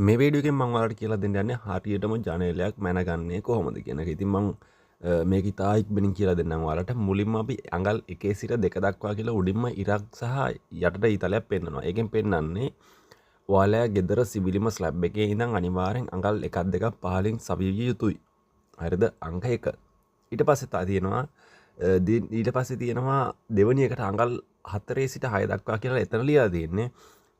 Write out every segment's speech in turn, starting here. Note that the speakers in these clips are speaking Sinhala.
මේ වීඩියෝ එකෙන් මම ඔයාලට කියලා දෙන්න යන්නේ හරියටම ජනේලයක් මැනගන්නේ කොහොමද කියන එක. ඉතින් මම මේක ඉතා ඉක්මනින් කියලා දෙන්නම් ඔයාලට. මුලින්ම අපි අඟල් 1 සිට 2 දක්වා කියලා උඩින්ම ඉරක් සහ යටට ඊතලයක් පෙන්නනවා. ඒකෙන් පෙන්නන්නේ ඔයාලගේ ගෙදර සිවිලිම ස්ලැබ් එකේ ඉඳන් අනිවාර්යෙන් අඟල් 1 2ක් පහලින් සවිවිය යුතුයි. හරිද? අංක 1. ඊට පස්සේ තියෙනවා ඊට පස්සේ තියෙනවා දෙවෙනි එකට අඟල් 4 සිට 6 දක්වා කියලා එතන ලියලා තියෙන්නේ.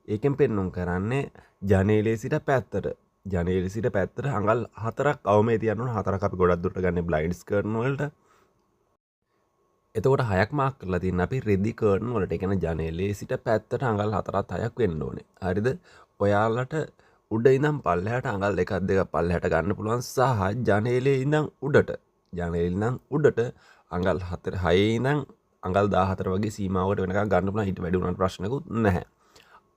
ඒකෙන් පෙන්නුම් කරන්නේ ජනේලේ සිට පැත්තට ජනේලේ සිට පැත්තට අඟල් 4ක් අවමේ තියන්න ඕන. 4ක් අපි ගොඩක් දුරට ගන්නේ බ්ලයින්ඩ්ස් කර්ටන් වලට. එතකොට 6ක් මාක් කරලා තියෙන අපි රෙදි කර්ටන් වලට. ඒ කියන්නේ ජනේලේ සිට පැත්තට අඟල් 4ක් 6ක් වෙන්න ඕනේ. හරිද? ඔයාලට උඩ ඉඳන් පල්ලෙහාට අඟල් 2ක් 2ක් පල්ලෙහාට ගන්න පුළුවන් සහ ජනේලේ ඉඳන් උඩට අඟල් 4 6 ඉඳන් අඟල් 14 වගේ සීමාවකට වෙනකන් ගන්න පුළුවන්. ඊට වැඩි උනට ප්‍රශ්නකුත් නැහැ.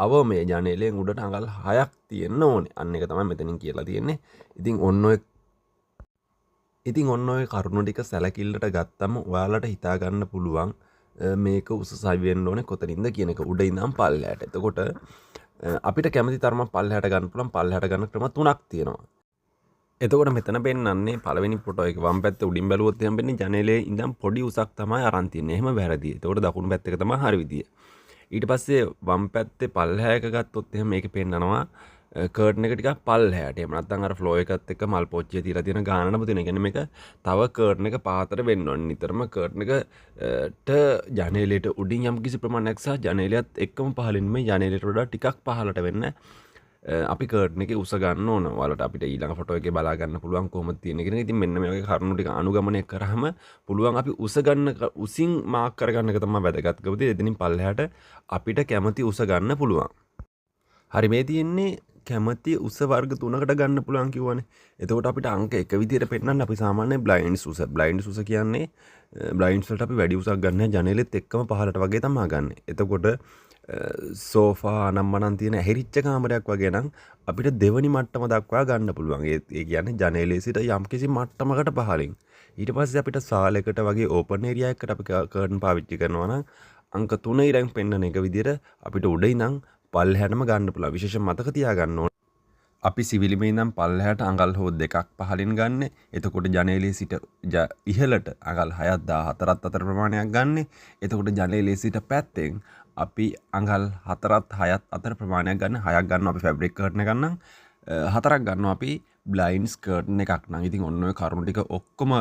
අව මේ ජනේලයෙන් උඩට අඟල් 6ක් තියෙන්න ඕනේ. අන්න එක තමයි මෙතනින් කියලා තියෙන්නේ. ඉතින් ඔන්න ඔය කරුණු ටික සැලකිල්ලට ගත්තම ඔයාලට හිතා ගන්න පුළුවන් මේක උස සවි වෙන්න ඕනේ කොතනින්ද කියන එක. උඩ ඉඳන් පල්ලෙහාට. එතකොට අපිට කැමති තරමක් පල්ලෙහාට ගන්න පුළුවන්. පල්ලෙහාට ගන්න ක්‍රම තුනක් තියෙනවා. එතකොට මෙතන පෙන්වන්නේ පළවෙනි ෆොටෝ එක වම් පැත්තේ උඩින් බැලුවොත් එහෙනම් වෙන්නේ ජනේලයේ ඉඳන් පොඩි උසක් තමයි අරන් තියන්නේ. එහෙම වැරදි. එතකොට දකුණු පැත්ත එක තමයි හරි විදිය. ඊට පස්සේ වම් පැත්තේ පල්ලෙහා එක ගත්තොත් එහෙනම් මේක පෙන්නනවා කර්ටන් එක ටිකක් පල්ලෙහාට. එහෙම නැත්නම් අර ෆ්ලෝ එකත් එක්ක මල් පොච්චිය තියලා තියෙන ගානටම තියෙන. ඒ කියන්නේ මේක තව කර්ටන් එක පාතර වෙන්න ඕනේ. නිතරම කර්ටන් එකට ජනේලයට උඩින් යම් කිසි ප්‍රමාණයක් සහ ජනේලයත් එක්කම පහළින් මේ ජනේලයට වඩා ටිකක් පහළට වෙන්න අපි කර්ටන් එකේ උස ගන්න ඕන. ඔයාලට අපිට ඊළඟ ෆොටෝ එකේ බලා ගන්න පුළුවන් කොහොමද තියෙන්නේ කියන එක. ඉතින් මෙන්න මේ වගේ කරුණු ටික අනුගමනය කරාම පුළුවන් අපි උස ගන්න උසින් මාක් කරගන්න එක තමයි වැදගත්. ගොතේ එතනින් පල්ලෙහාට අපිට කැමති උස ගන්න පුළුවන්. හරි මේ තියෙන්නේ කැමති උස වර්ග 3කට ගන්න පුළුවන් කිව්වනේ. එතකොට අපිට අංක 1 විදියට පෙන්නන්න අපි සාමාන්‍ය බ්ලයින්ඩ්ස් උස. බ්ලයින්ඩ්ස් උස කියන්නේ බ්ලයින්ඩ්ස් වලට අපි වැඩි උසක් ගන්න නැහැ. ජනේලෙත් එක්කම පහළට වගේ තමයි ගන්න. එතකොට සෝෆා අනම්මනම් තියෙන ඇහිරිච්ච කාමරයක් වගේ නම් අපිට දෙවනි මට්ටම දක්වා ගන්න පුළුවන්. ඒ කියන්නේ ජනේලේ සිට යම්කිසි මට්ටමකට පහළින්. ඊට පස්සේ අපිට සාලයකට වගේ ඕපන් ඒරියා එකකට අපි කර්ටන් පාවිච්චි කරනවා නම් අංක 3 ඉරන් පෙන්නන එක විදියට අපිට උඩ ඉඳන් පල්ලෙහාටම ගන්න පුළුවන්. විශේෂයෙන් මතක තියාගන්න ඕනේ. අපි සිවිලිමේ ඉඳන් පල්ලෙහාට අඟල් හෝ 2ක් පහළින් ගන්න. එතකොට ජනේලේ සිට ඉහළට අඟල් 6ක් 14ක් අතර ප්‍රමාණයක් ගන්න. එතකොට ජනේලේ සිට පැත්තෙන් අපි අඟල් 4ත් 6ත් අතර ප්‍රමාණයක් ගන්න. 6ක් ගන්නවා අපි ෆැබ්‍රික් කර්ටන් එකක් නම් 4ක් ගන්නවා අපි බ්ලයින්ඩ්ස් කර්ටන් එකක් නම්. ඉතින් ඔන්න ඔය කරුණු ටික ඔක්කොම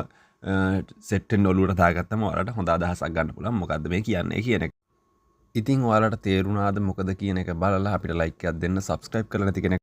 සෙට් වෙන්න ඔලුවට දාගත්තම ඔයාලට හොඳ අදහසක් ගන්න පුළුවන්. මොකද්ද මේ කියන්නේ කියන එක. ඉතින් ඔයාලට තේරුණාද මොකද කියන එක බලලා අපිට ලයික් එකක් දෙන්න. සබ්ස්ක්‍රයිබ් කරලා නැති කෙනෙක්